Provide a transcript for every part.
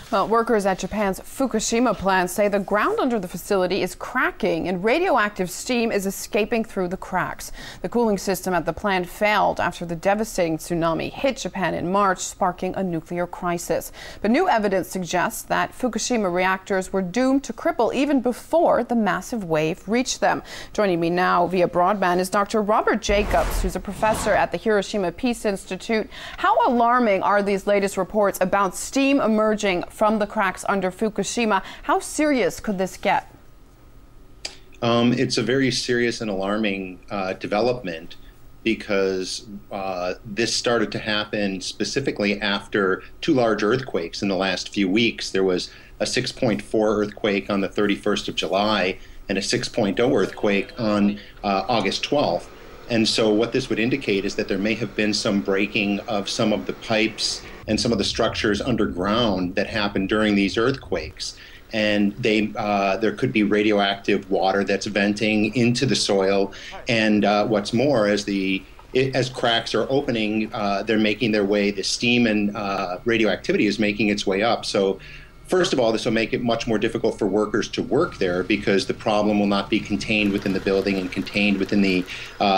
Well, workers at Japan's Fukushima plant say the ground under the facility is cracking and radioactive steam is escaping through the cracks. The cooling system at the plant failed after the devastating tsunami hit Japan in March, sparking a nuclear crisis. But new evidence suggests that Fukushima reactors were doomed to cripple even before the massive wave reached them. Joining me now via broadband is Dr. Robert Jacobs, who's a professor at the Hiroshima Peace Institute. How alarming are these latest reports about steam emerging from the cracks under Fukushima? How serious could this get? It's a very serious and alarming development because this started to happen specifically after two large earthquakes in the last few weeks. There was a 6.4 earthquake on the 31st of July and a 6.0 earthquake on August 12th. And so what this would indicate is that there may have been some breaking of some of the pipes and some of the structures underground that happened during these earthquakes. And there could be radioactive water that's venting into the soil. And what's more, as cracks are opening, they're making their way, the steam and radioactivity is making its way up. So first of all, this will make it much more difficult for workers to work there because the problem will not be contained within the building and contained within the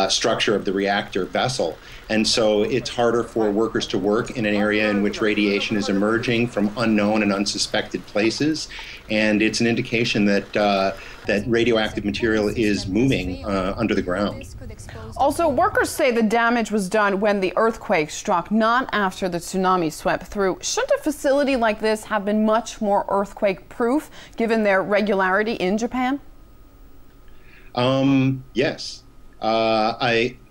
structure of the reactor vessel. And so it's harder for workers to work in an area in which radiation is emerging from unknown and unsuspected places. And it's an indication that that radioactive material is moving under the ground. Also, workers say the damage was done when the earthquake struck, not after the tsunami swept through. Shouldn't a facility like this have been much more earthquake-proof, given their regularity in Japan? Yes.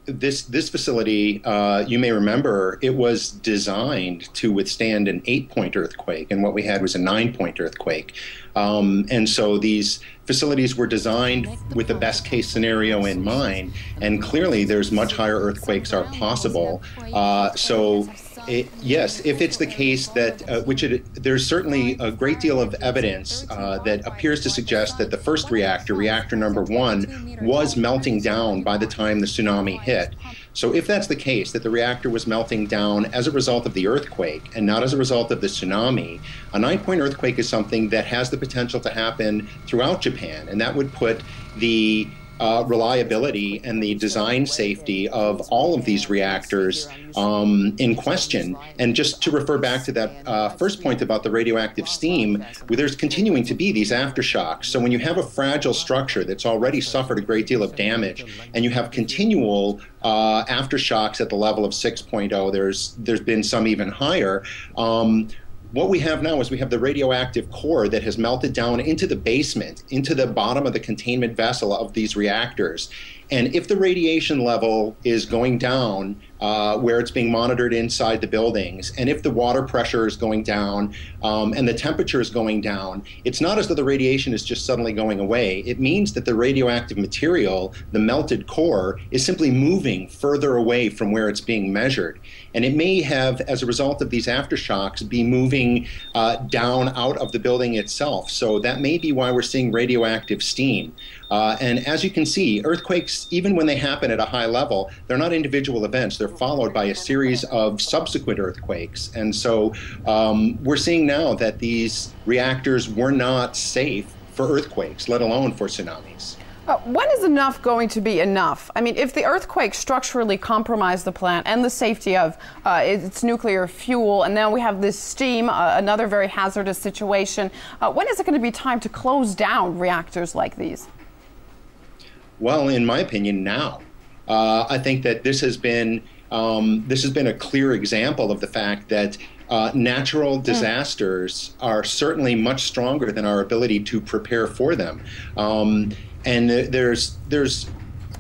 This facility, you may remember, it was designed to withstand an 8-point earthquake, and what we had was a 9-point earthquake. And so these facilities were designed with the best case scenario in mind, and clearly there's much higher earthquakes are possible. Yes, if it's the case that, there's certainly a great deal of evidence that appears to suggest that the first reactor, reactor number 1, was melting down by the time the tsunami hit. So if that's the case, that the reactor was melting down as a result of the earthquake and not as a result of the tsunami, a 9-point earthquake is something that has the potential to happen throughout Japan, and that would put the reliability and the design safety of all of these reactors in question. And just to refer back to that first point about the radioactive steam, there's continuing to be these aftershocks. So when you have a fragile structure that's already suffered a great deal of damage and you have continual aftershocks at the level of 6.0, there's been some even higher. What we have now is we have the radioactive core that has melted down into the basement, into the bottom of the containment vessel of these reactors. And if the radiation level is going down where it's being monitored inside the buildings, and if the water pressure is going down and the temperature is going down, it's not as though the radiation is just suddenly going away. It means that the radioactive material, the melted core, is simply moving further away from where it's being measured. And it may have, as a result of these aftershocks, be moving down out of the building itself. So that may be why we're seeing radioactive steam. And as you can see, earthquakes, even when they happen at a high level, they're not individual events. They're followed by a series of subsequent earthquakes. And so we're seeing now that these reactors were not safe for earthquakes, let alone for tsunamis. When is enough going to be enough? I mean, if the earthquake structurally compromised the plant and the safety of its nuclear fuel, and now we have this steam, another very hazardous situation, when is it going to be time to close down reactors like these? Well, in my opinion, now. I think that this has been a clear example of the fact that natural disasters are certainly much stronger than our ability to prepare for them. And there's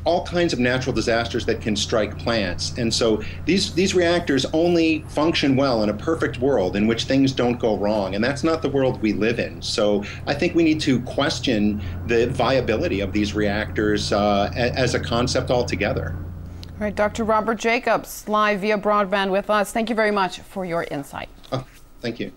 all kinds of natural disasters that can strike plants. And so these reactors only function well in a perfect world in which things don't go wrong. And that's not the world we live in. So I think we need to question the viability of these reactors as a concept altogether. All right, Dr. Robert Jacobs, live via broadband with us. Thank you very much for your insight. Oh, thank you.